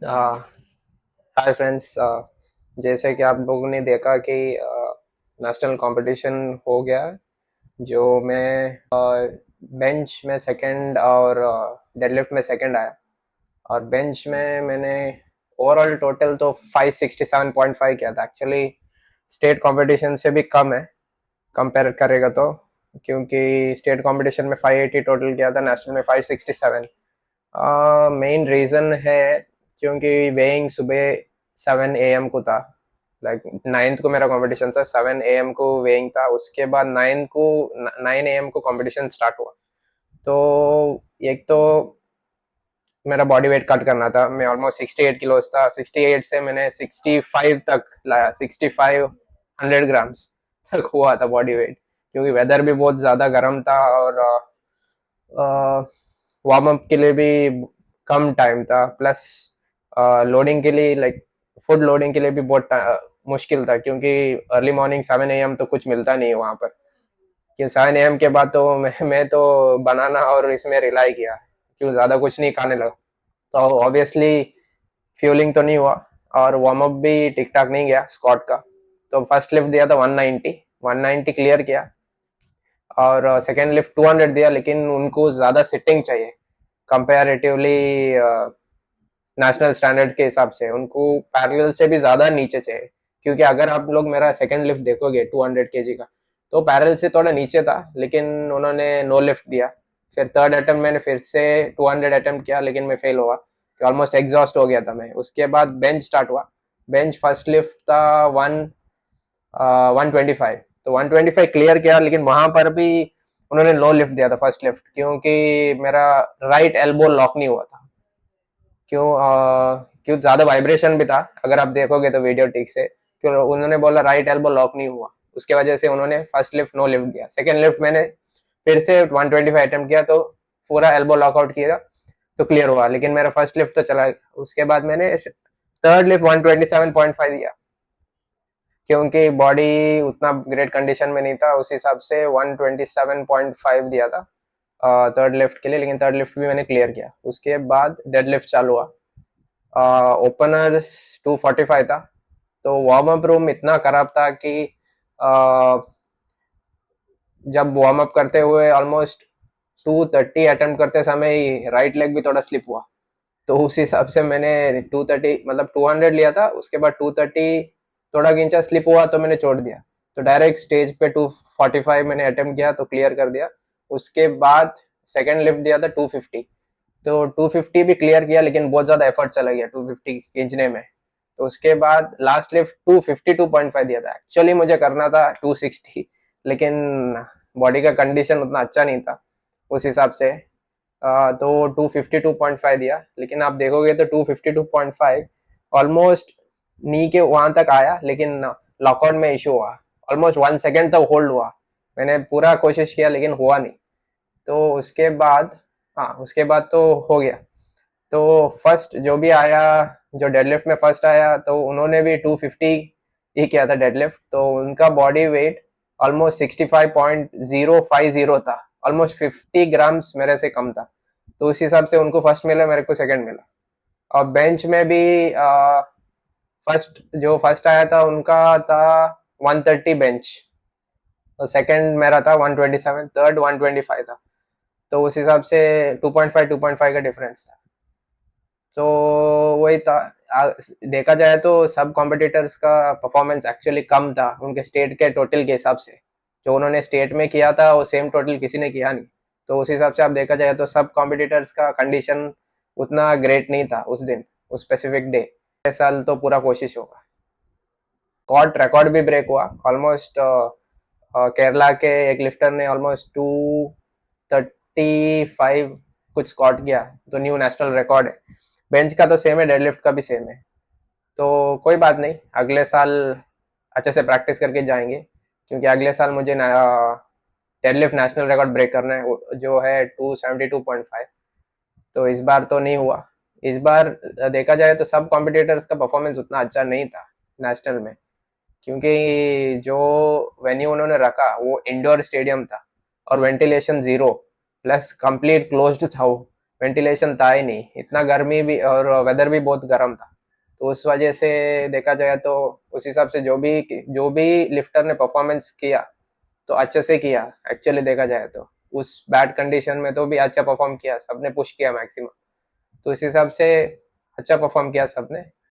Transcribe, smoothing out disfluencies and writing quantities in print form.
Hi friends. जैसे कि आप लोगों ने देखा कि नेशनल कंपटीशन हो गया है, जो मैं बेंच में सेकंड और डेडलिफ्ट में सेकंड आया। और बेंच में मैंने ओवरऑल टोटल तो 567.5 किया था। एक्चुअली स्टेट कंपटीशन से भी कम है कंपेयर करेगा तो, क्योंकि स्टेट कंपटीशन में 580 टोटल किया था, नेशनल में 567। मेन रीज़न है क्योंकि वेइंग सुबह 7 AM को था। लाइक 9th को मेरा कंपटीशन था, 7 AM को वेइंग था। उसके बाद 9 AM को कंपटीशन स्टार्ट हुआ। तो एक तो मेरा बॉडी वेट कट करना था। मैं ऑलमोस्ट 68 किलोज था। 68 से मैंने 65 तक लाया, 6500 ग्राम्स तक हुआ था बॉडी वेट, क्योंकि वेदर भी बहुत ज़्यादा गर्म था और वार्म अप के लिए भी कम टाइम था। प्लस लोडिंग के लिए, लाइक फुड लोडिंग के लिए भी बहुत मुश्किल था, क्योंकि अर्ली मॉर्निंग 7 AM तो कुछ मिलता नहीं है वहाँ पर। कि 7 AM के बाद तो मैं तो बनाना और इसमें रिलाई किया, क्यों ज़्यादा कुछ नहीं खाने लगा। तो ऑब्वियसली फ्यूलिंग तो नहीं हुआ, और वार्म अप भी ठीक ठाक नहीं गया स्क्वाट का। तो फर्स्ट लिफ्ट दिया था 190 क्लियर किया, और सेकेंड लिफ्ट 200 दिया, लेकिन उनको ज़्यादा सिटिंग चाहिए कंपेरेटिवली। नेशनल स्टैंडर्ड के हिसाब से उनको पैरेलल से भी ज़्यादा नीचे चाहिए, क्योंकि अगर आप लोग मेरा सेकेंड लिफ्ट देखोगे 200 kg का, तो पैरेलल से थोड़ा नीचे था, लेकिन उन्होंने नो लिफ्ट दिया। फिर थर्ड अटेम्प्ट मैंने फिर से 200 अटेम्प्ट किया, लेकिन मैं फेल हुआ, ऑलमोस्ट एग्जॉस्ट हो गया था मैं। उसके बाद बेंच स्टार्ट हुआ। बेंच फर्स्ट लिफ्ट था 125। तो 125 क्लियर किया, लेकिन वहां पर भी उन्होंने लो लिफ्ट दिया था फर्स्ट लिफ्ट, क्योंकि मेरा राइट एल्बो लॉक नहीं हुआ था। क्यों ज़्यादा वाइब्रेशन भी था, अगर आप देखोगे तो वीडियो ठीक से। क्यों उन्होंने बोला राइट एल्बो लॉक नहीं हुआ, उसके वजह से उन्होंने फर्स्ट लिफ्ट नो लिफ्ट दिया। सेकेंड लिफ्ट मैंने फिर से 125 अटेम्प्ट किया, तो पूरा एल्बो लॉकआउट किया, तो क्लियर हुआ, लेकिन मेरा फर्स्ट लिफ्ट तो चला। उसके बाद मैंने थर्ड लिफ्ट 127.5 दिया, क्योंकि बॉडी उतना ग्रेट कंडीशन में नहीं था, उस हिसाब से 127.5 दिया था थर्ड लिफ्ट के लिए। लेकिन थर्ड लिफ्ट भी मैंने क्लियर किया। उसके बाद डेड लिफ्ट चालू हुआ। ओपनर्स 245 था। तो वार्म अप रूम इतना खराब था कि uh, जब वार्म अप करते हुए ऑलमोस्ट 230 अटेम्प्ट करते समय ही राइट लेग भी थोड़ा स्लिप हुआ। तो उस हिसाब से मैंने 230 मतलब 200 लिया था, उसके बाद 230 थोड़ा खींचा, स्लिप हुआ, तो मैंने छोड़ दिया। तो डायरेक्ट स्टेज पे 245 मैंने अटेम्प्ट किया, तो क्लियर कर दिया। उसके बाद सेकेंड लिफ्ट दिया था 250। तो 250 भी क्लियर किया, लेकिन बहुत ज़्यादा एफर्ट चला गया 250 खींचने में। तो उसके बाद लास्ट लिफ्ट 252.5 दिया था। एक्चुअली मुझे करना था 260, लेकिन बॉडी का कंडीशन उतना अच्छा नहीं था उस हिसाब से। तो 252.5 दिया, लेकिन आप देखोगे तो 252.5 ऑलमोस्ट नी के वहां तक आया, लेकिन लॉकआउट में इशू हुआ। ऑलमोस्ट 1 सेकेंड तक होल्ड हुआ। मैंने पूरा कोशिश किया, लेकिन हुआ नहीं। तो उसके बाद, हाँ, उसके बाद तो हो गया। तो फर्स्ट जो भी आया, जो डेडलिफ्ट में फर्स्ट आया, तो उन्होंने भी 250 ही किया था डेडलिफ्ट। तो उनका बॉडी वेट ऑलमोस्ट 65.050 था, ऑलमोस्ट 50 ग्राम्स मेरे से कम था। तो उस हिसाब से उनको फर्स्ट मिला, मेरे को सेकंड मिला। और बेंच में भी फर्स्ट जो फर्स्ट आया था उनका था 130 बेंच, और सेकंड मेरा था 127, थर्ड 125 था। तो उस हिसाब से 2.5 का डिफरेंस था। तो वही था। देखा जाए तो सब कॉम्पिटिटर्स का परफॉर्मेंस एक्चुअली कम था उनके स्टेट के टोटल के हिसाब से। जो उन्होंने स्टेट में किया था वो सेम टोटल किसी ने किया नहीं। तो उस हिसाब से आप देखा जाए तो सब कॉम्पिटिटर्स का कंडीशन उतना ग्रेट नहीं था उस दिन, उस स्पेसिफिक डे। इस साल तो पूरा कोशिश होगा। स्क्वाट रिकॉर्ड भी ब्रेक हुआ ऑलमोस्ट। केरला के एक लिफ्टर ने ऑलमोस्ट 235 कुछ स्क्वाट किया, तो न्यू नेशनल रिकॉर्ड है। बेंच का तो सेम है, डेडलिफ्ट का भी सेम है। तो कोई बात नहीं, अगले साल अच्छे से प्रैक्टिस करके जाएंगे, क्योंकि अगले साल मुझे डेडलिफ्ट नेशनल रिकॉर्ड ब्रेक करना है, जो है 272.5। तो इस बार तो नहीं हुआ। इस बार देखा जाए तो सब कॉम्पिटिटर्स का परफॉर्मेंस उतना अच्छा नहीं था नेशनल में, क्योंकि जो वेन्यू उन्होंने रखा वो इंडोर स्टेडियम था, और ventilation zero, plus complete closed था वो वेंटिलेशन था ही नहीं, इतना गर्मी भी और वेदर भी बहुत गर्म था। तो उस वजह से देखा जाए तो उस हिसाब से जो भी लिफ्टर ने परफॉर्मेंस किया तो अच्छे से किया। एक्चुअली देखा जाए तो उस बैड कंडीशन में तो भी अच्छा परफॉर्म किया, सबने पुश किया मैक्सिमम। तो इस हिसाब से अच्छा परफॉर्म किया सबने।